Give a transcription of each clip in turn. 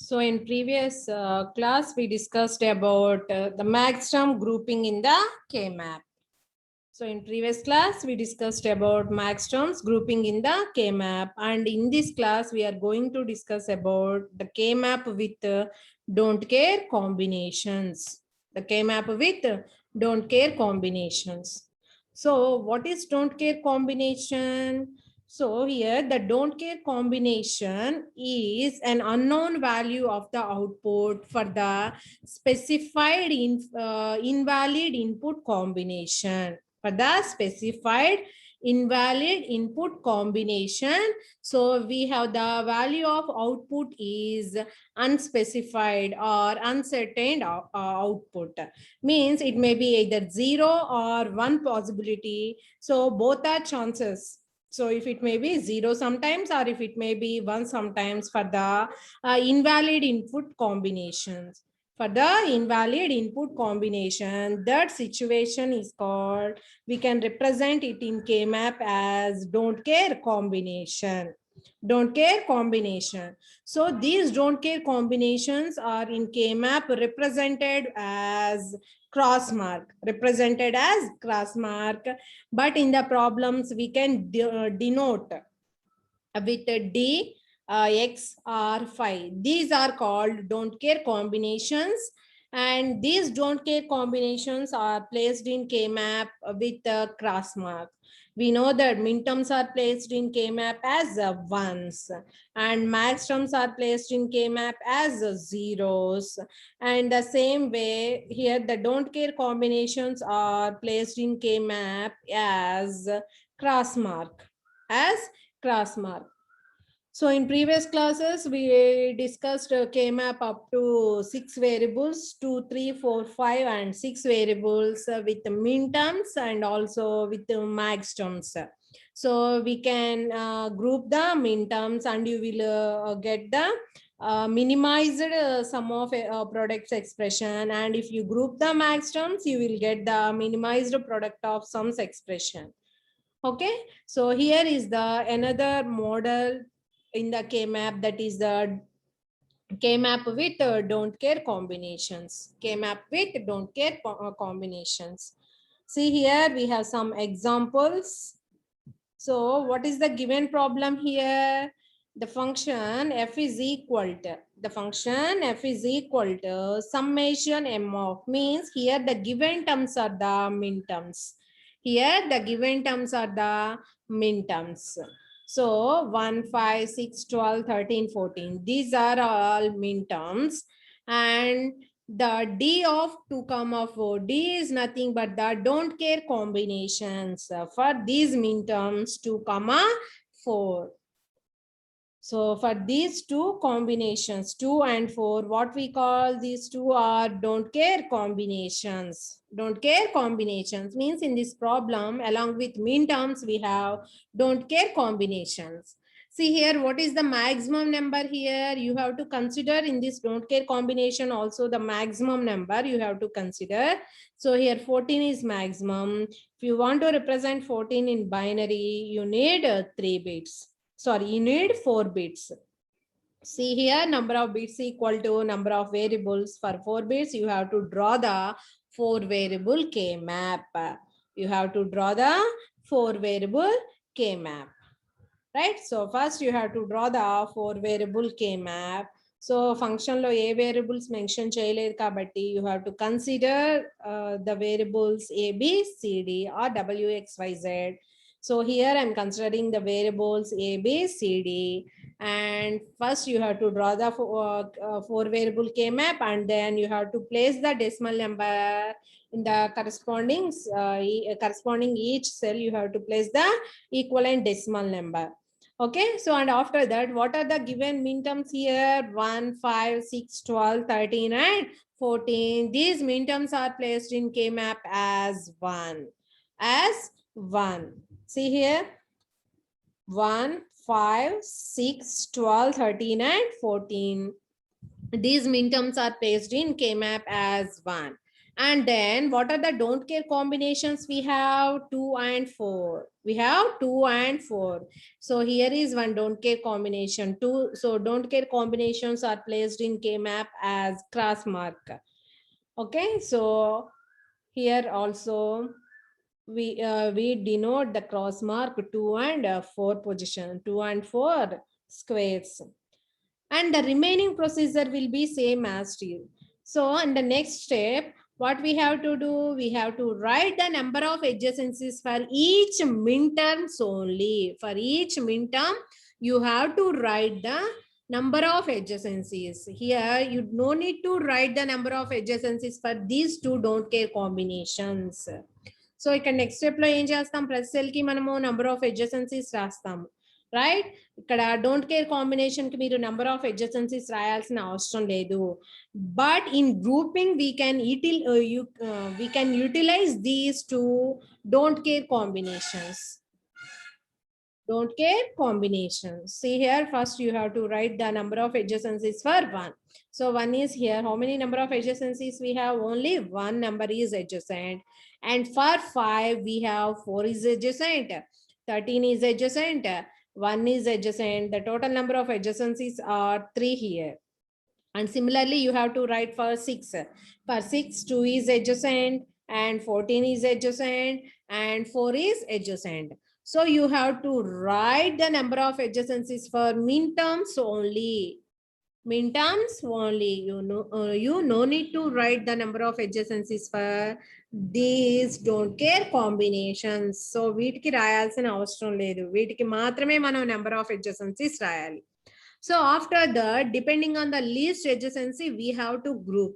So in previous class, we discussed about the maxterm grouping in the K-map. So in previous class, we discussed about maxterms grouping in the K-map. And in this class, we are going to discuss about the K-map with don't care combinations. The K-map with don't care combinations. So what is don't care combination? So here the don't care combination is an unknown value of the output for the specified invalid input combination. For the specified invalid input combination, so we have the value of output is unspecified or uncertain output, means it may be either 0 or 1 possibility, so both are chances. So if it may be 0 sometimes or if it may be 1 sometimes for the invalid input combinations. For the invalid input combination, that situation is called, we can represent it in K-map as don't care combination. Don't care combination. So these don't care combinations are in K-map represented as cross mark, but in the problems we can denote with D, X or phi. These are called don't care combinations, and these don't care combinations are placed in K-map with a cross mark. We know that minterms are placed in K-map as ones, and maxterms are placed in K-map as zeros. And the same way here, the don't care combinations are placed in K-map as cross mark, as cross mark. So in previous classes, we discussed K-map up to 6 variables, 2, 3, 4, 5, and 6 variables with the minterms and also with the maxterms. So we can group the minterms and you will get the minimized sum of products expression. And if you group the maxterms, you will get the minimized product of sums expression. Okay, so here is the another model in the K-map, that is the K-map with don't care combinations. K-map with don't care combinations. See here we have some examples. So what is the given problem here? The function f is equal to, summation m of, means here the given terms are the minterms. Here the given terms are the minterms. So 1, 5, 6, 12, 13, 14. These are all minterms. And the D of 2, 4, D is nothing but the don't care combinations for these minterms 2, 4. So for these two combinations, 2 and 4, what we call these two are don't care combinations. Don't care combinations means in this problem, along with minterms, we have don't care combinations. See here, what is the maximum number here? You have to consider in this don't care combination also the maximum number you have to consider. So here 14 is maximum. If you want to represent 14 in binary, you need 3 bits. Sorry, you need 4 bits. See here, number of bits equal to number of variables. For 4 bits, you have to draw the 4 variable K-map. You have to draw the 4 variable K-map. Right? So first you have to draw the 4 variable K-map. So function lo a variables mention cheyaledu kabatti, you have to consider the variables a, b, c, d or w, x, y, z. So here I'm considering the variables a, b, c, d, and first you have to draw the 4 variable K-map, and then you have to place the decimal number in the corresponding each cell. You have to place the equivalent decimal number. Okay, so and after that, what are the given minterms here? 1, 5, 6, 12, 13, and 14. These minterms are placed in K-map as 1. As 1. See here. 1, 5, 6, 12, 13, and 14. These minterms are placed in K-map as 1. And then what are the don't care combinations? We have 2 and 4. We have 2 and 4. So here is one don't care combination. 2. So don't care combinations are placed in K-map as cross mark. Okay, so here also we denote the cross mark 2 and 4 position, 2 and 4 squares, and the remaining procedure will be same as you. So in the next step, what we have to do, we have to write the number of adjacencies for each minterms only. For each minterm, you have to write the number of adjacencies. Here, you no need to write the number of adjacencies for these two don't care combinations. So ఇక్కడ next step లో ఏం చేస్తాం, ప్రతి cell కి మనము number of ఎడ్జసెన్సీస్ రాస్తాము, right. ఇక్కడ don't care combination కి మీరు నంబర్ ఆఫ్ ఎడ్జసెన్సీస్ రాయాల్సిన అవసరం లేదు. But in grouping we can utilize these two don't care combinations. Don't care combinations. See here, first you have to write the number of adjacencies for 1. So 1 is here. How many number of adjacencies we have? Only one number is adjacent. And for 5, we have 4 is adjacent, 13 is adjacent, 1 is adjacent. The total number of adjacencies are 3 here. And similarly, you have to write for 6. For 6, 2 is adjacent, and 14 is adjacent, and 4 is adjacent. So you have to write the number of adjacencies for minterms only. Minterms only. You no need to write the number of adjacencies for these don't care combinations. So వీటికి రాయాల్సిన అవసరం లేదు, వీటికి మాత్రమే మనం number of adjacencies రాయాలి. So after that, depending on the least adjacency, we have to group.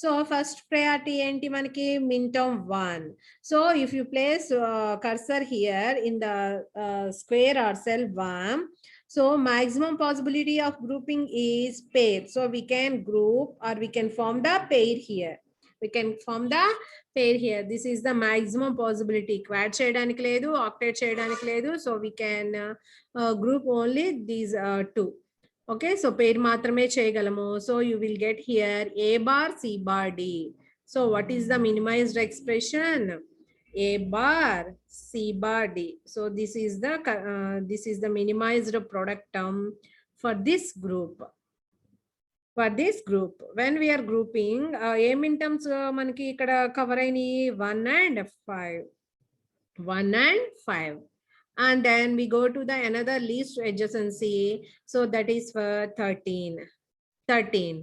So first priority enti manaki minterm 1. So if you place cursor here in the square or cell 1, so maximum possibility of grouping is pair. So we can group or we can form the pair here. We can form the pair here. This is the maximum possibility. Quad cheyadaniki ledu, octet cheyadaniki ledu. So we can group only these two. Okay, so pair మాత్రమే చేయగలము. So you will get here a bar c bar d. So what is the minimized expression? A bar c bar d. So this is the minimized product term for this group. For this group, when we are grouping, a minterms manaki ikkada cover ayini 1 and 5. 1 and 5. And then we go to the another least adjacency. So that is for 13.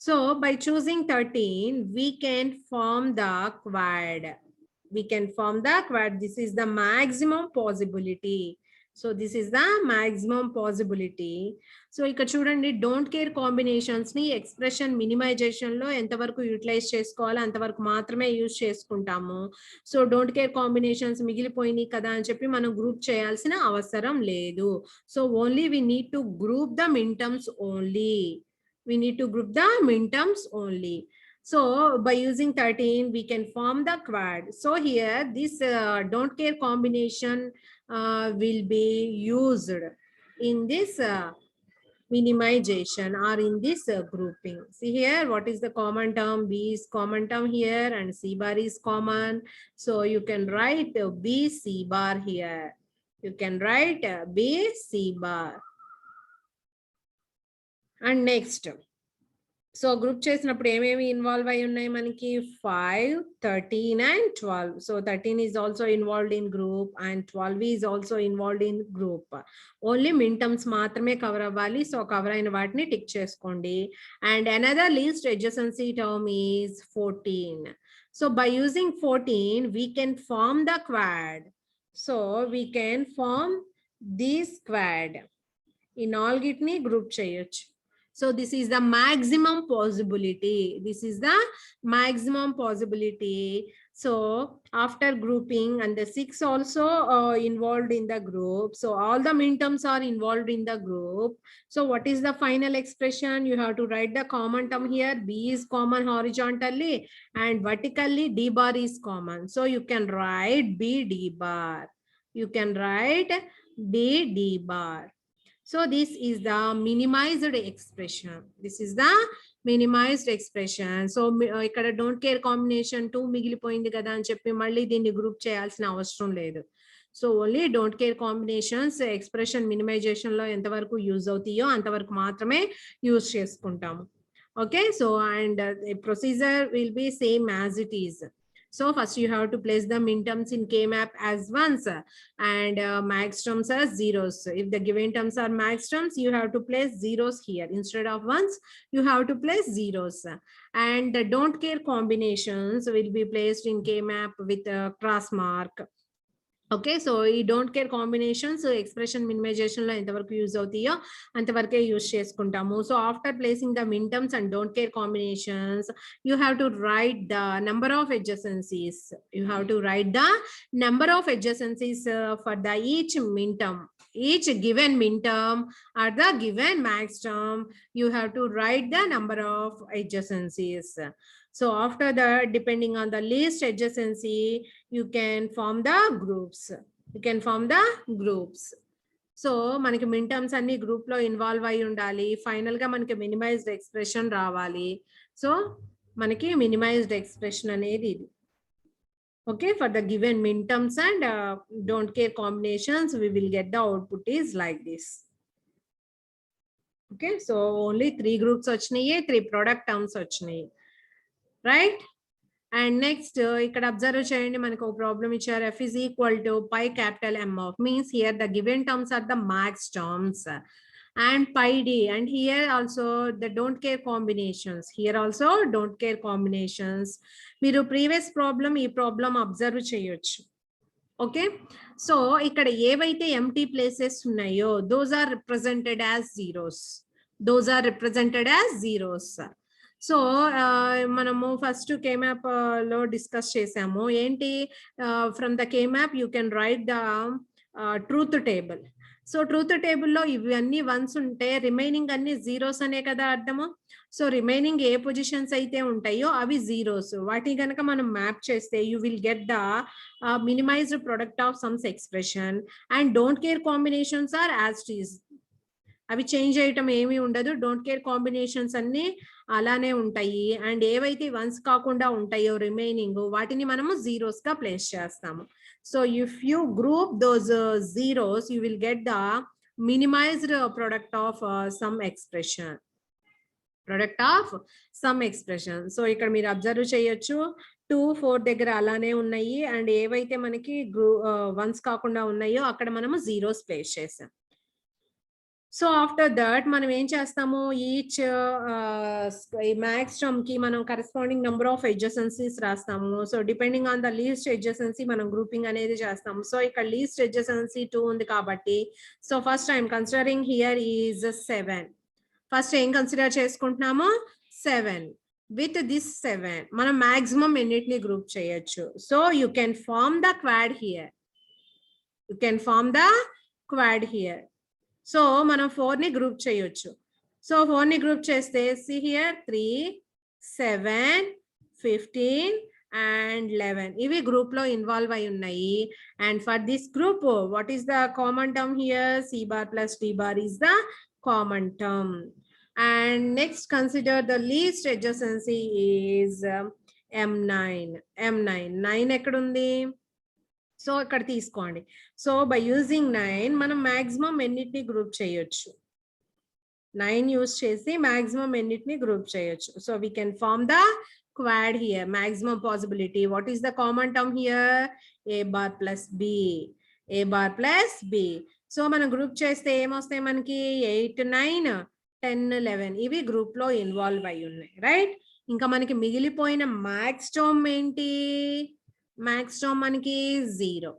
So by choosing 13, we can form the quad. This is the maximum possibility. So this is the maximum possibility. So ఇక్కడ చూడండి, don't care combinations ని expression minimization లో ఎంతవరకు utilize చేసుకోవాలో అంతవరకు మాత్రమే use చేసుకుంటాము. So don't care combinations మిగిలిపోయినాయి కదా అని చెప్పి మనం గ్రూప్ చేయాల్సిన అవసరం లేదు. So only we need to group the minterms only. So by using 13, we can form the quad. So here this don't care combination will be used in this minimization or in this grouping. See here, what is the common term? B is common term here and C bar is common. So you can write B C bar here. You can write B C bar. And next, so group చేసినప్పుడు ఏమేమి involve అయి ఉన్నాయి మనకి? 5, 13 and 12. So 13 is also involved in group and 12 is also involved in group. Only minterms మాత్రమే cover అవ్వాలి. So cover అయిన వాటిని tick చేసుకోండి. And another least adjacency term is 14. So by using 14, we can form the quad. So we can form this quad. In all gitni group చేయొచ్చు. So this is the maximum possibility. So after grouping, and the 6 also involved in the group. So all the minterms are involved in the group. So what is the final expression? You have to write the common term here. B is common horizontally and vertically D bar is common. So you can write B D bar. So this is the minimized expression. Minimised expression. So ఇక్కడ don't care combination 2 మిగిలిపోయింది కదా అని చెప్పి మళ్ళీ దీన్ని group చేయాల్సిన అవసరం లేదు. So only don't care combinations expression minimization లో ఎంతవరకు యూజ్ అవుతాయో అంతవరకు మాత్రమే యూజ్ చేసుకుంటాము. Okay, so and procedure will be same as it is. So first you have to place the minterms in K-map as ones and max terms as zeros. If the given terms are max terms, you have to place zeros here. Instead of ones, you have to place zeros. And the don't care combinations will be placed in K-map with a cross mark. Okay, so ఈ don't care combinations expression minimization లో ఎంతవరకు use అవుతాయో అంతవరకే use చేసుకుంటాము. So after placing the minterms and don't care combinations you have to write the number of adjacencies. You have to write the number of adjacencies for the each min term. Each given min term or the given max term, you have to write the number of adjacencies. So after that, depending on the least adjacency, you can form the groups. You can form the groups. So మనకి మిన్ terms అన్ని group లో involve అయి ఉండాలి. Final గా మనకి minimised expression రావాలి. So మనకి minimised expression అనేది ఇది. Okay, for the given min terms and don't care combinations, we will get the output is like this. Okay, so only 3 groups వచ్చినాయి, 3 product terms వచ్చినాయి. Right? And next, ఇక్కడ observe చేయండి, మనకు ఒక problem ఇచ్చారు. F is equal to pi capital M of, means here the given terms are the max terms and pi d, and here also the don't care combinations. Here also don't care combinations. మీరు previous problem ఈ problem observe చేయొచ్చు. Okay, so ఇక్కడ ఏవైతే empty places ఉన్నాయో those are represented as zeros. Those are represented as zeros. So మనము first K-map లో discuss చేసాము ఏంటి, from the K-map you can write the truth table. So truth టేబుల్లో ఇవన్నీ వన్స్ ఉంటే రిమైనింగ్ అన్ని జీరోస్ అనే కదా అర్థము. సో రిమైనింగ్ ఏ పొజిషన్స్ అయితే ఉంటాయో అవి జీరోస్. వాటిని కనుక మనం మ్యాప్ చేస్తే you will get the minimized product of sums expression and don't care combinations are as it is. అవి చేంజ్ చేయటం ఏమీ ఉండదు. డోంట్ కేర్ కాంబినేషన్స్ అన్ని అలానే ఉంటాయి. అండ్ ఏవైతే వన్స్ కాకుండా ఉంటాయో రిమైనింగ్ వాటిని మనము జీరోస్ గా ప్లేస్ చేస్తాము. So if you group those zeros you will get the minimized product of some expression. Product of some expression. So ఇక్కడ మీరు అబ్జర్వ్ చేయొచ్చు 2, 4 దగ్గర అలానే ఉన్నాయి. అండ్ ఏవైతే మనకి వన్స్ కాకుండా ఉన్నాయో అక్కడ మనము జీరోస్ ప్లేస్ చేసాం. సో ఆఫ్టర్ దట్ మనం ఏం చేస్తాము, ఈచ్ మ్యాక్స్ టర్మ్ కి మనం కరెస్పాండింగ్ నెంబర్ ఆఫ్ adjacencies రాస్తాము. So depending on the least adjacency మనం గ్రూపింగ్ అనేది చేస్తాము. సో ఇక్కడ లీస్ట్ adjacency 2 ఉంది కాబట్టి so first I'm considering here is 7. First ఏం కన్సిడర్ చేసుకుంటున్నాము, 7. విత్ దిస్ 7 మనం మాక్సిమం ఎన్నిటిని గ్రూప్ చేయొచ్చు. So you can form the quad here. You can form the quad here. So మనం 4 ని గ్రూప్ చేయొచ్చు. సో 4 ని గ్రూప్ చేస్తే సి హియర్ 3, 7, 15 and 11 ఇవి గ్రూప్ లో ఇన్వాల్వ్ అయి ఉన్నాయి. And for this group what is the common term here, C bar plus D bar is the common term. And next consider the least adjacency is M9. M9 ఎక్కడుంది, so ఇక్కడ తీసుకోండి. So by using 9 మనం maximum ఎన్నిటిని group చేయొచ్చు. 9 use చేసి maximum ఎన్నిటిని group చేయొచ్చు. So we can form the quad here. Maximum possibility what is the common term here, A bar plus B. A bar plus B. So మనం group చేస్తే ఏమొస్తాయి మనకి 8, 9, 10, 11 ఇవి గ్రూప్ లో ఇన్వాల్వ్ అయి ఉన్నాయి. రైట్, ఇంకా మనకి మిగిలిపోయిన మ్యాక్స్ టర్మ్ ఏంటి, మ్యాక్స్ టర్మ్ మనకి 0.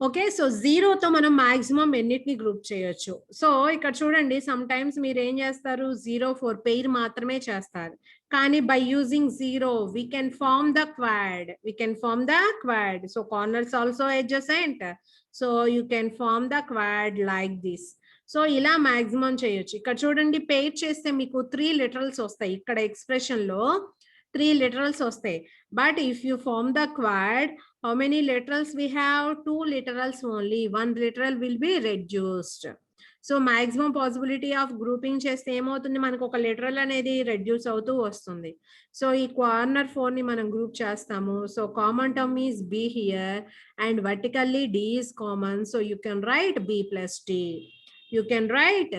ఓకే, సో 0తో మనం మాక్సిమం ఎన్నిటిని గ్రూప్ చేయొచ్చు. సో ఇక్కడ చూడండి, సమ్ టైమ్స్ మీరు ఏం చేస్తారు, 0, 4 పెయిర్ మాత్రమే చేస్తారు. కానీ by using 0 we can form the quad. We can form the quad. So corners also adjacent. So you can form the quad like this. So ఇలా మాక్సిమం చేయొచ్చు. ఇక్కడ చూడండి, పెయిర్ చేస్తే మీకు 3 లిటరల్స్ వస్తాయి. ఇక్కడ ఎక్స్ప్రెషన్ లో 3 literals వస్తాయి. But if you form the quad, how many literals we have? 2 literals only. 1 literal will be reduced. So maximum possibility of grouping చేస్తే ఏమవుతుంది, మనకు ఒక లిటరల్ అనేది రెడ్యూస్ అవుతూ వస్తుంది. సో ఈ కార్నర్ 4 ని మనం గ్రూప్ చేస్తాము. So common term is B here and vertically D is common. So you can write B plus D. You can write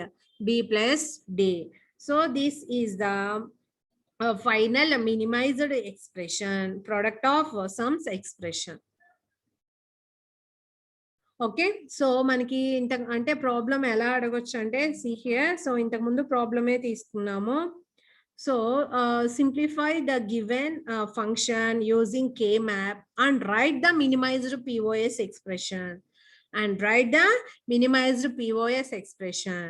b plus d. So this is the final minimized expression, product of sums expression. Okay, so మనకి ఇంత అంటే problem ఎలా అడగొచ్చు అంటే see here. So ఇంతకు ముందు ప్రాబ్లమే తీసుకున్నాము. So simplify the given function using k map and write the minimized POS expression. And write the minimized POS expression.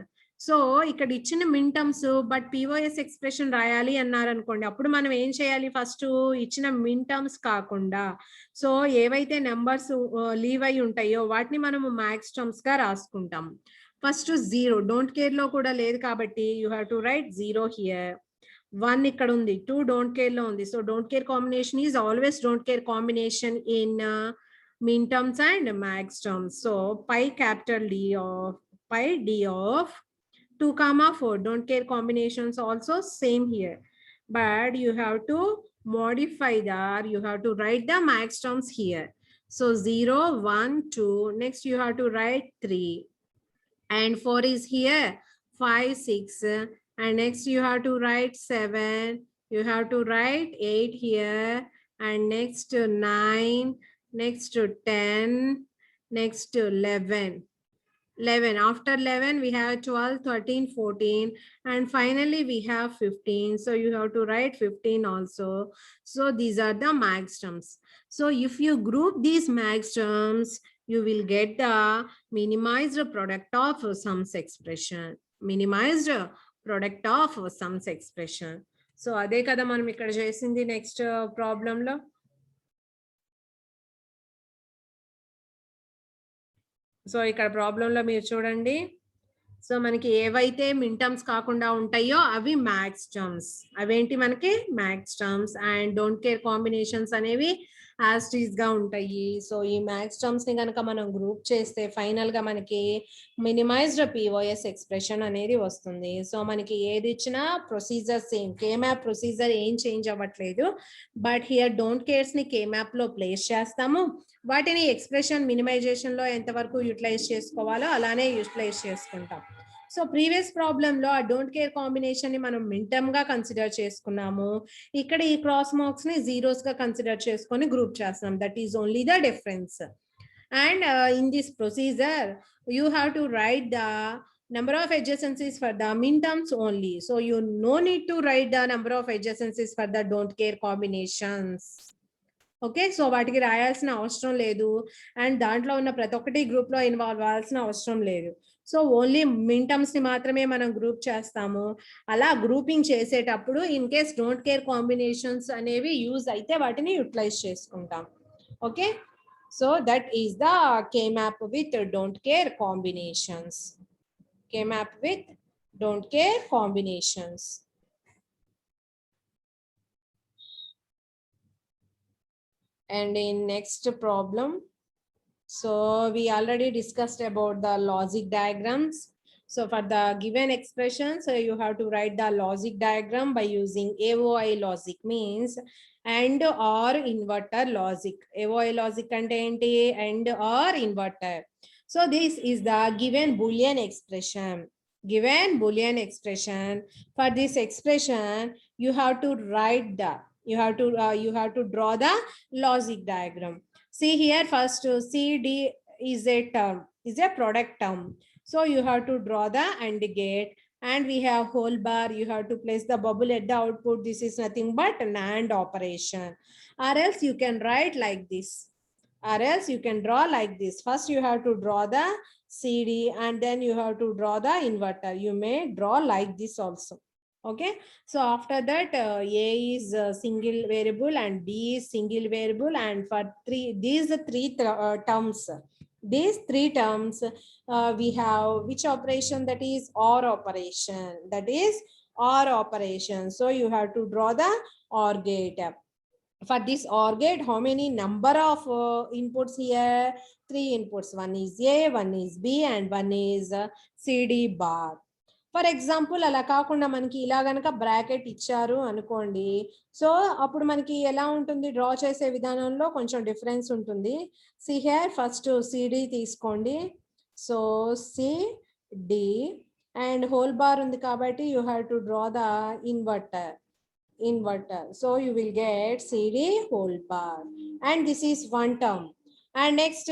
So ఇక్కడ ఇచ్చిన min terms but POS expression రాయాలి అన్నారు అనుకోండి, అప్పుడు మనం ఏం చేయాలి, ఫస్ట్ ఇచ్చిన మిన్ టర్మ్స్ కాకుండా సో ఏవైతే నెంబర్స్ లీవ్ అయి ఉంటాయో వాటిని మనము మ్యాక్స్ టర్మ్స్ గా రాసుకుంటాం. ఫస్ట్ 0 డోంట్ కేర్ లో కూడా లేదు కాబట్టి you have to right 0 here. 1 ఇక్కడ ఉంది, 2 డోంట్ కేర్ లో ఉంది. So don't care combination is always don't care combination in min terms and max terms. So pi capital D of 2 comma 4 don't care combinations also same here, but you have to modify that. You have to write the max terms here. So 0 1 2, next you have to write 3 and 4 is here, 5 6, and next you have to write 7, you have to write 8 here, and next 9, next to 10, next to 11. After 11 we have 12, 13, 14, and finally we have 15. So you have to write 15 also. So these are the max terms. So if you group these max terms, you will get the minimized product of sums expression. Minimized product of sums expression. So అదే కదా మనం ఇక్కడ చేసింది next problem లో. So ఇక్కడ ప్రాబ్లంలో మీరు చూడండి, సో మనకి ఏవైతే మిన్ టర్మ్స్ కాకుండా ఉంటాయో అవి మ్యాక్స్ టర్మ్స్. అవేంటి మనకి max terms and don't care combinations అనేవి యాస్టీస్ గా ఉంటాయి. సో ఈ మ్యాక్స్ టర్మ్స్ ని కనుక మనం గ్రూప్ చేస్తే ఫైనల్ గా మనకి మినిమైజ్డ్ పిఓఎస్ ఎక్స్ప్రెషన్ అనేది వస్తుంది. సో మనకి ఏది ఇచ్చినా procedure same, K map procedure ఏం చేంజ్ అవ్వట్లేదు, బట్ హియర్ డోంట్ కేర్స్ ని కే మ్యాప్ లో ప్లేస్ చేస్తాము. వాటిని ఎక్స్ప్రెషన్ మినిమైజేషన్ లో ఎంతవరకు యూటిలైజ్ చేసుకోవాలో అలానే యూటిలైజ్ చేసుకుంటాం. సో ప్రీవియస్ ప్రాబ్లమ్ లో ఆ డోంట్ కేర్ కాంబినేషన్ ని మనం మింటమ్ గా కన్సిడర్ చేసుకున్నాము. ఇక్కడ ఈ క్రాస్ మార్క్స్ ని జీరోస్ గా కన్సిడర్ చేసుకొని గ్రూప్ చేస్తాం. That is only the difference. And in this procedure you have to write the number of adjacencies for the min terms only. So you no need to write the number of adjacencies for the don't care combinations. Okay, so వాటికి రాయాల్సిన అవసరం లేదు and దాంట్లో ఉన్న ప్రతి ఒక్కటి group లో involve అవ్వాల్సిన అవసరం లేదు. సో ఓన్లీ మిన్ టర్మ్స్ ని మాత్రమే మనం గ్రూప్ చేస్తాము. అలా గ్రూపింగ్ చేసేటప్పుడు in case don't care combinations అనేవి యూజ్ అయితే వాటిని యూటిలైజ్ చేసుకుంటాం. Okay, so that is the K map with don't care combinations. K map with don't care combinations. And in next problem, so we already discussed about the logic diagrams. So for the given expression, so you have to write the logic diagram by using AOI logic, means and or inverter logic. AOI logic ante and or inverter. So this is the given Boolean expression. Given Boolean expression, for this expression you have to write the you have to draw the logic diagram. See here, first CD is a term, is a product term. So you have to draw the AND gate, and we have whole bar. You have to place the bubble at the output. This is nothing but an AND operation. Or else you can write like this. Or else you can draw like this. First you have to draw the CD and then you have to draw the inverter. You may draw like this also. Okay, so after that A is single variable and B is single variable, and for these three terms, we have which operation, that is OR operation. That is OR operation. So you have to draw the OR gate. For this OR gate, how many number of inputs here? 3 inputs. One is A, one is B, and one is CD bar. For example అలా కాకుండా మనకి ఇలా గనక bracket ఇచ్చారు అనుకోండి, so అప్పుడు మనకి ఎలా ఉంటుంది, డ్రా చేసే విధానంలో కొంచెం డిఫరెన్స్ ఉంటుంది. సి హియర్ ఫస్ట్ సిడి తీసుకోండి. So CD and whole bar ఉంది కాబట్టి you have to draw the inverter. So you will get CD whole bar, and this is one term. And next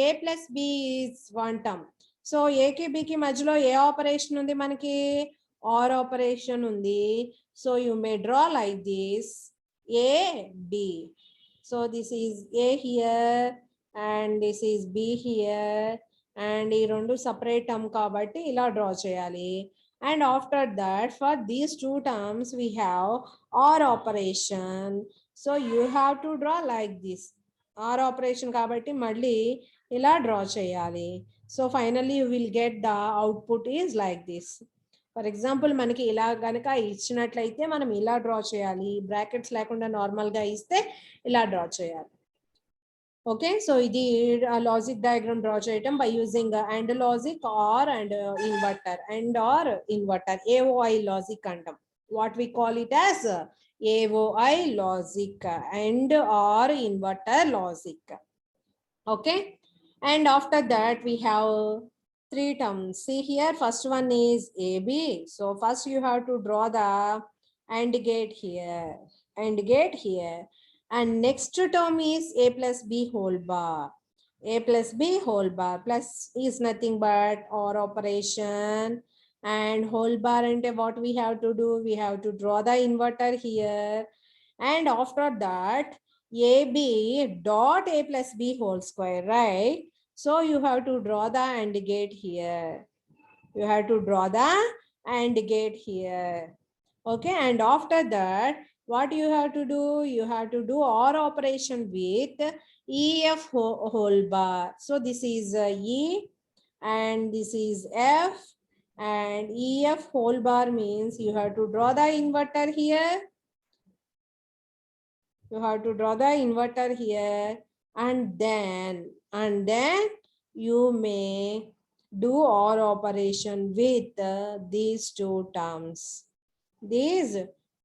A plus B is one term. So A ki B ki majlo A operation undi manaki, OR operation undi. So you may draw like this, A B. So this is A here and this is B here, and ee rendu separate term kabatti ila draw cheyali. And after that, for these two terms we have OR operation. So you have to draw like this. OR operation kabatti malli ila draw cheyali. So finally you will get the output is like this. For example, మనకి ఇలా గనక ఇచ్చినట్లయితే మనం ఇలా draw చేయాలి, brackets లేకుండా normal గా ఇస్తే ఇలా డ్రా చేయాలి. ఓకే, సో ఇది లాజిక్ డయాగ్రామ్ డ్రా చేయటం by using and logic or and inverter, and or inverter, AOI logic అంటాం. What we call it as AOI logic, and or inverter logic. Okay, and after that we have 3 terms. See here, first one is AB. So first you have to draw the AND gate here, AND gate here, and next term is A plus B whole bar. A plus B whole bar plus is nothing but OR operation, and whole bar and what we have to do, we have to draw the inverter here, and after that AB dot A plus B whole square, right? So you have to draw the AND gate here. You have to draw the AND gate here. Okay, and after that, what you have to do? You have to do OR operation with EF whole bar. So this is E and this is F, and EF whole bar means you have to draw the inverter here. You have to draw the inverter here, and then you may do OR operation with these two terms. These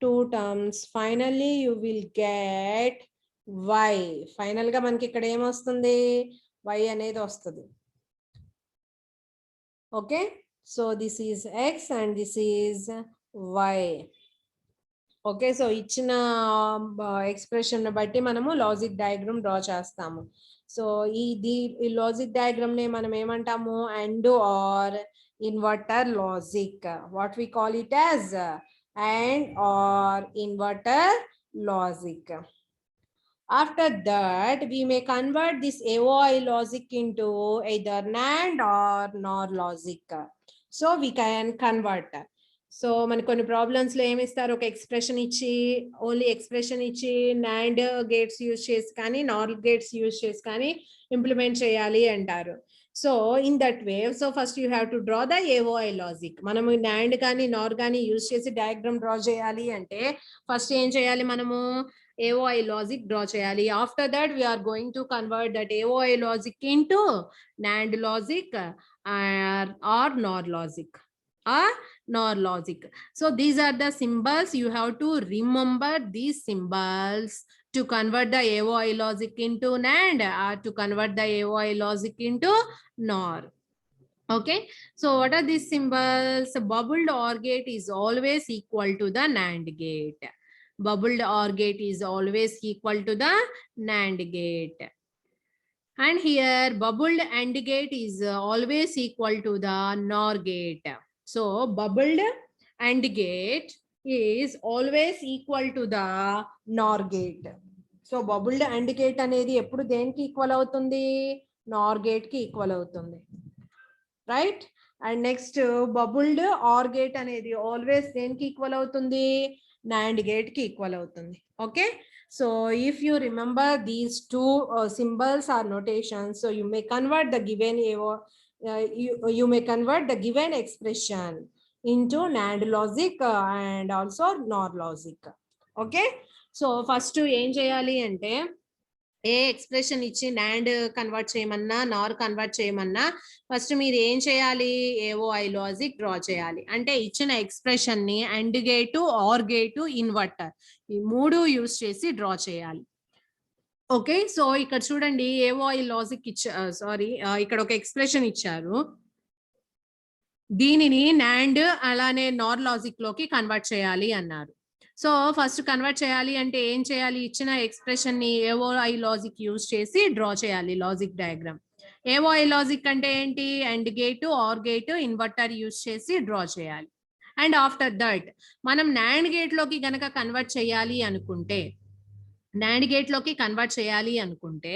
two terms, finally you will get Y. Final ga manki ikkada em vastundi, Y anedi vastadi. Okay, so this is X and this is Y. Okay, so ఇచ్చిన expression బట్టి మనము logic diagram draw చేస్తాము. సో ఈ logic diagram ని మనం ఏమంటాము, and or inverter logic. What we call it as and or inverter logic. After that, we may convert this AOI logic into either NAND or NOR logic. So we can convert. So మనకు కొన్ని problems లో ఏమి ఇస్తారు, ఒక expression ఇచ్చి, only expression ఇచ్చి NAND gates use చేసి కానీ నార్ గేట్స్ యూజ్ చేసి కానీ ఇంప్లిమెంట్ చేయాలి అంటారు. So in that way, so first you have to draw the AOI logic. మనము నాండ్ కానీ నార్ కానీ యూజ్ చేసి డయాగ్రామ్ డ్రా చేయాలి అంటే ఫస్ట్ ఏం చేయాలి, మనము AOI లాజిక్ డ్రా చేయాలి. After that we're going to convert that AOI logic into NAND logic or NOR logic. NOR logic. So these are the symbols. You have to remember these symbols to convert the AOI logic into NAND or to convert the AOI logic into NOR. Okay, so what are these symbols? Bubbled OR gate is always equal to the NAND gate. Bubbled OR gate is always equal to the NAND gate. And here bubbled AND gate is always equal to the NOR gate. So bubbled AND gate is always equal to the NOR gate. So bubbled AND gate అనేది ఎప్పుడు దేనికి equal అవుతుంది, NOR gate కి equal అవుతుంది, right. And next bubbled OR gate అనేది always దేనికి equal అవుతుంది, NAND gate కి ఈక్వల్ అవుతుంది. Okay, so if you remember these two symbols or notations, so you may convert the given you may convert the given expression into NAND logic and also NOR logic. Okay, so first ఏం చేయాలి అంటే ఏ expression ఇచ్చి NAND convert చేయమన్నా నార్ convert చేయమన్నా first మీరు ఏం చేయాలి, AOI logic draw చేయాలి. అంటే ఇచ్చిన ఎక్స్ప్రెషన్ ని and gate, or gate, inverter ఈ మూడు యూస్ చేసి డ్రా చేయాలి. ఓకే, సో ఇక్కడ చూడండి ఏఓఐ లాజిక్ సారీ ఇక్కడ ఒక ఎక్స్ప్రెషన్ ఇచ్చారు, దీనిని నాండ్ అలానే నార్ లాజిక్ లోకి కన్వర్ట్ చేయాలి అన్నారు. సో ఫస్ట్ కన్వర్ట్ చేయాలి అంటే ఏం చేయాలి, ఇచ్చిన ఎక్స్ప్రెషన్ ని ఏఓఐ లాజిక్ యూజ్ చేసి డ్రా చేయాలి లాజిక్ డయాగ్రామ్. ఏఓఐ లాజిక్ అంటే ఏంటి, and gate, or gate, inverter use చేసి డ్రా చేయాలి. అండ్ ఆఫ్టర్ దట్ మనం నాండ్ గేట్ లోకి గనక కన్వర్ట్ చేయాలి అనుకుంటే, నాండ్ గేట్ లోకి కన్వర్ట్ చేయాలి అనుకుంటే,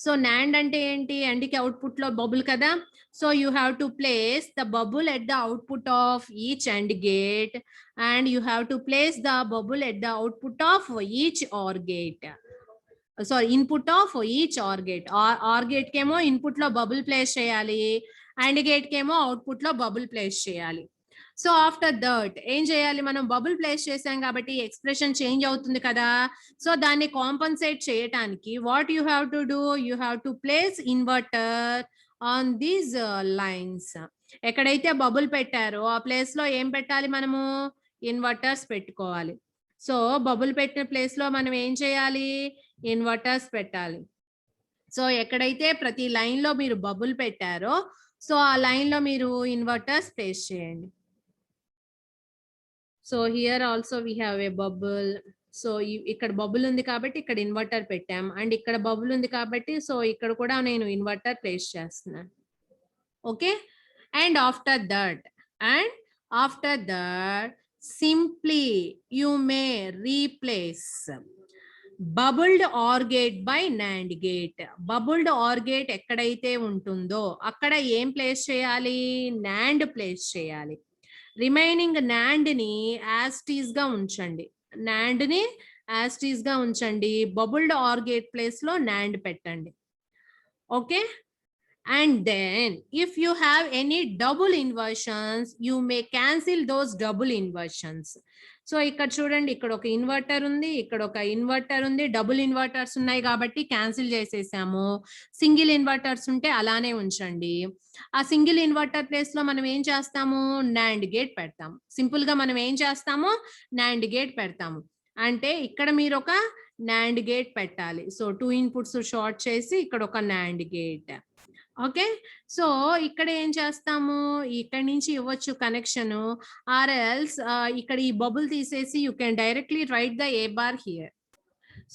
సో నాండ్ అంటే ఏంటి, అండ్ కి అవుట్పుట్ లో బబుల్ కదా, so you have to place the bubble at the output of each AND gate and you have to place the bubble at the output of each OR gate. Sorry, input of each OR gate. OR gate కేమో input లో bubble place చేయాలి, AND gate కేమో output లో bubble place చేయాలి. So after that ఏం చేయాలి, మనం bubble place చేసాం కాబట్టి ఎక్స్ప్రెషన్ చేంజ్ అవుతుంది కదా, సో దాన్ని కాంపన్సేట్ చేయటానికి what you have to do, you have to place inverter on these lines. ఎక్కడైతే బబుల్ పెట్టారో ఆ ప్లేస్ లో ఏం పెట్టాలి, మనము ఇన్వర్టర్స్ పెట్టుకోవాలి. సో బబుల్ పెట్టిన ప్లేస్ లో మనం ఏం చేయాలి, ఇన్వర్టర్స్ పెట్టాలి. సో ఎక్కడైతే ప్రతి లైన్ లో మీరు బబుల్ పెట్టారో సో ఆ లైన్ లో మీరు ఇన్వర్టర్స్ ప్లేస్ చేయండి. So here also we have a bubble. So ఇక్కడ బబుల్ ఉంది కాబట్టి ఇక్కడ ఇన్వర్టర్ పెట్టాం, అండ్ ఇక్కడ బబుల్ ఉంది కాబట్టి సో ఇక్కడ కూడా నేను ఇన్వర్టర్ ప్లేస్ చేస్తున్నాను. Okay, and after that simply you may replace bubbled or gate by NAND gate. Bubbled or gate ఎక్కడైతే ఉంటుందో అక్కడ ఏం ప్లేస్ చేయాలి, నాండ్ ప్లేస్ చేయాలి. రిమైనింగ్ నాండ్ ని యాజ్ టీజ్ గా ఉంచండి, నాండ్ ని యాజ్ టీజ్ గా ఉంచండి, బబుల్డ్ ఆర్ గేట్ ప్లేస్ లో నాండ్ పెట్టండి. Okay, and then if you have any double inversions you may cancel those double inversions. So ఇక్కడ చూడండి, ఇక్కడ ఒక ఇన్వర్టర్ ఉంది, ఇక్కడ ఒక ఇన్వర్టర్ ఉంది, డబుల్ ఇన్వర్టర్స్ ఉన్నాయి కాబట్టి క్యాన్సిల్ చేసేసాము. సింగిల్ ఇన్వర్టర్స్ ఉంటే అలానే ఉంచండి. ఆ సింగిల్ ఇన్వర్టర్ ప్లేస్ లో మనం ఏం చేస్తాము, నాండ్ గేట్ పెడతాము. సింపుల్ గా మనం ఏం చేస్తాము, నాండ్ గేట్ పెడతాము. అంటే ఇక్కడ మీరు ఒక నాండ్ గేట్ పెట్టాలి. సో 2 ఇన్పుట్స్ షార్ట్ చేసి ఇక్కడ ఒక నాండ్ గేట్. ఓకే, సో ఇక్కడ ఏం చేస్తాము, ఇక్కడ నుంచి ఇవ్వచ్చు కనెక్షన్, ఆర్ ఎల్స్ ఇక్కడ ఈ బబుల్ తీసేసి you can directly right the A bar here.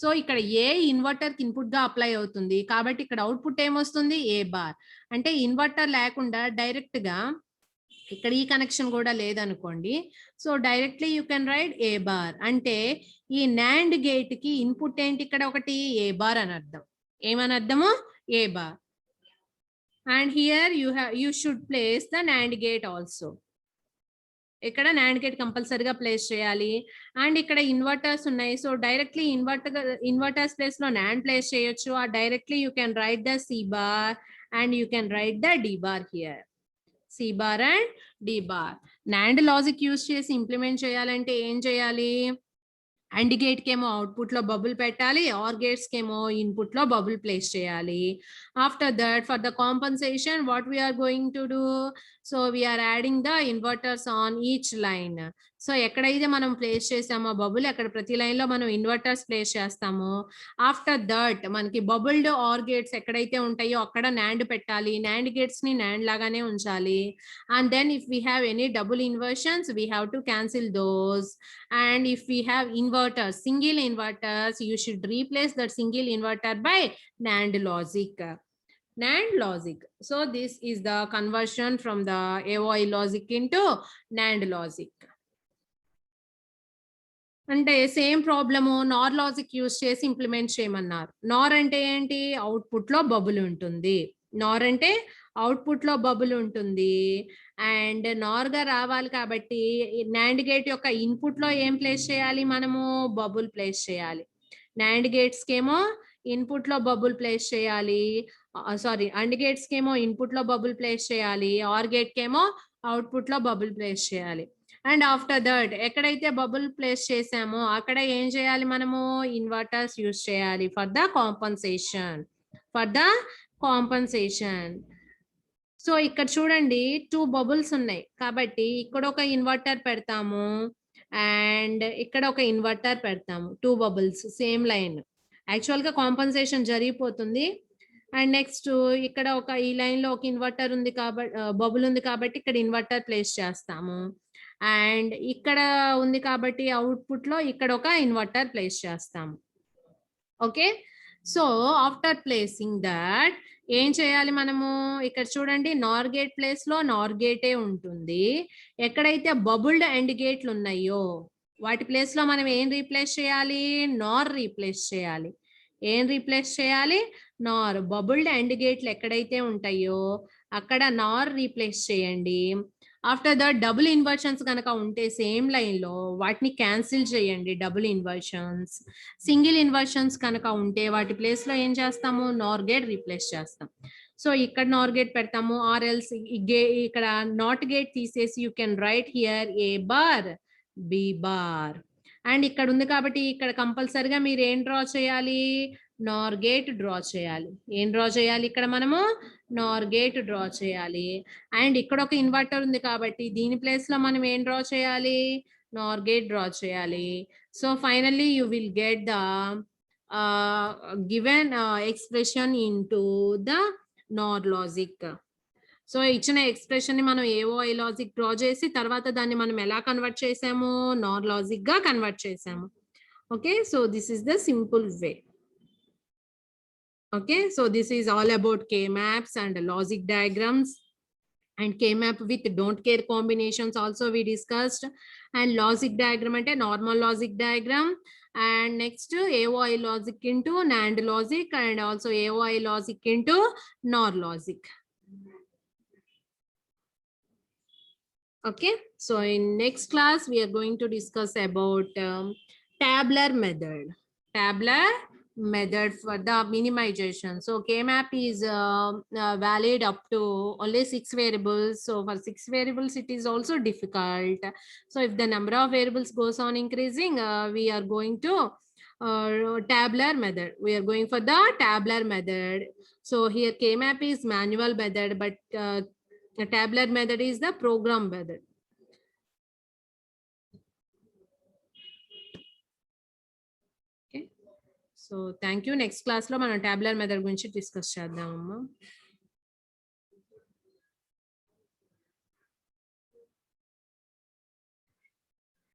So ఇక్కడ ఏ ఇన్వర్టర్ కి ఇన్పుట్ గా అప్లై అవుతుంది కాబట్టి ఇక్కడ అవుట్పుట్ ఏమొస్తుంది, ఏ బార్. అంటే ఇన్వర్టర్ లేకుండా డైరెక్ట్ గా ఇక్కడ ఈ కనెక్షన్ కూడా లేదనుకోండి, so directly you can right A bar. అంటే ఈ నాండ్ గేట్ కి ఇన్పుట్ ఏంటి, ఇక్కడ ఒకటి ఏ బార్ అని అర్థం. ఏమని అర్థము, A bar. And here you should place the NAND gate also. ఇక్కడ నాండ్ గేట్ కంపల్సరీగా ప్లేస్ చేయాలి. అండ్ ఇక్కడ ఇన్వర్టర్స్ ఉన్నాయి, సో డైరెక్ట్లీ ఇన్వర్టర్స్ ప్లేస్ లో నాండ్ ప్లేస్ చేయొచ్చు, ఆ directly you can write the C bar and you can write the D bar here. C bar and D bar. NAND logic use చేసి implement చేయాలంటే ఏం చేయాలి, and gate కేమో output లో bubble పెట్టాలి, ఆర్ గేట్స్ కేమో ఇన్పుట్ లో bubble place చేయాలి. After that for the compensation what we're going to do, so we're adding the inverters on each line. So ఎక్కడైతే మనం ప్లేస్ చేసామో బబుల్ అక్కడ ప్రతి లైన్ లో మనం ఇన్వర్టర్స్ ప్లేస్ చేస్తాము. ఆఫ్టర్ దట్ మనకి బబుల్డ్ ఆర్ గేట్స్ ఎక్కడైతే ఉంటాయో అక్కడ నాండ్ పెట్టాలి, నాండ్ గేట్స్ ని నాండ్ లాగానే ఉంచాలి. And then if we have any double inversions we have to cancel those. And if we have inverters, single inverters, you should replace that single inverter by NAND logic. NAND logic. So this is the conversion from the AOI logic into NAND logic. అంటే same problem నార్ logic use చేసి implement చేయమన్నారు. నార్ అంటే ఏంటి, output లో bubble ఉంటుంది. నార్ అంటే output లో bubble ఉంటుంది అండ్ నార్ గా రావాలి కాబట్టి నాండ్ గేట్ యొక్క ఇన్పుట్ లో ఏం ప్లేస్ చేయాలి, మనము బబుల్ ప్లేస్ చేయాలి. నాండ్ గేట్స్ కేమో ఇన్పుట్ లో బబుల్ ప్లేస్ చేయాలి, సారీ అండ్ గేట్స్ కేమో ఇన్పుట్ లో బబుల్ ప్లేస్ చేయాలి, ఆర్ గేట్ కేమో అవుట్పుట్ లో బబుల్ ప్లేస్ చేయాలి. అండ్ ఆఫ్టర్ దట్ ఎక్కడైతే బబుల్ ప్లేస్ చేసామో అక్కడ ఏం చేయాలి మనము ఇన్వర్టర్స్ యూజ్ చేయాలి ఫర్ ద కాంపన్సేషన్. సో ఇక్కడ చూడండి 2 బబుల్స్ ఉన్నాయి కాబట్టి ఇక్కడ ఒక ఇన్వర్టర్ పెడతాము అండ్ ఇక్కడ ఒక ఇన్వర్టర్ పెడతాము, 2 బబుల్స్ సేమ్ లైన్. యాక్చువల్ గా కాంపన్సేషన్ జరిగిపోతుంది. అండ్ నెక్స్ట్ ఇక్కడ ఒక ఈ లైన్ లో ఒక ఇన్వర్టర్ ఉంది కాబట్టి బబుల్ ఉంది కాబట్టి ఇక్కడ ఇన్వర్టర్ ప్లేస్ చేస్తాము. అండ్ ఇక్కడ ఉంది కాబట్టి అవుట్పుట్ లో ఇక్కడ ఒక ఇన్వర్టర్ ప్లేస్ చేస్తాము. Okay, so after placing that ఏం చేయాలి మనము ఇక్కడ చూడండి నార్ గేట్ ప్లేస్ లో నార్ గేటే ఉంటుంది. ఎక్కడైతే బబుల్డ్ ఎండ్ గేట్లు ఉన్నాయో వాటి ప్లేస్ లో మనం ఏం రీప్లేస్ చేయాలి, నార్ రీప్లేస్ చేయాలి. ఏం రీప్లేస్ చేయాలి, నార్. బబుల్డ్ ఎండ్ గేట్లు ఎక్కడైతే ఉంటాయో అక్కడ నార్ రీప్లేస్ చేయండి. ఆఫ్టర్ ద డబుల్ ఇన్వర్షన్స్ కనుక ఉంటే సేమ్ లైన్ లో వాటిని క్యాన్సిల్ చేయండి, డబుల్ ఇన్వర్షన్స్. సింగిల్ ఇన్వర్షన్స్ కనుక ఉంటే వాటి ప్లేస్ లో ఏం చేస్తాము, నార్ గేట్ రీప్లేస్ చేస్తాం. సో ఇక్కడ నార్ గేట్ పెడతాము ఆర్ ఎల్స్ ఇక్కడ నాట్ గేట్ తీసేసి you can write here A bar B bar. And ఇక్కడ ఉంది కాబట్టి ఇక్కడ కంపల్సరిగా మీరు ఏం డ్రా చేయాలి, నార్ గేట్ డ్రా చేయాలి. ఏం డ్రా చేయాలి ఇక్కడ మనము, నార్ గేట్ డ్రా చేయాలి. అండ్ ఇక్కడ ఒక ఇన్వర్టర్ ఉంది కాబట్టి దీని ప్లేస్ లో మనం ఏం డ్రా చేయాలి, నార్ గేట్ డ్రా చేయాలి. So finally you will get the given expression into the Nar logic. So ఇచ్చిన ఎక్స్ప్రెషన్ ని మనం ఏఓఐ లాజిక్ డ్రా చేసి తర్వాత దాన్ని మనం ఎలా కన్వర్ట్ చేసాము, నార్ లాజిక్ గా కన్వర్ట్ చేసాము. Okay, so this is the simple way. Okay, so this is all about K-maps and logic diagrams, and K-map with don't care combinations also we discussed, and logic diagram ante normal logic diagram, and next AOI logic into NAND logic, and also AOI logic into NOR logic. Okay, so in next class we are going to discuss about tabular method for the minimization. So K-map is valid up to only 6 variables. So for 6 variables it is also difficult. So if the number of variables goes on increasing, we are going to tabular method. We are going for the tabular method. So here K-map is manual method, but the tabular method is the program method. So thank you. Next class lo మనం tabular method గురించి discuss చేద్దాం అమ్మా.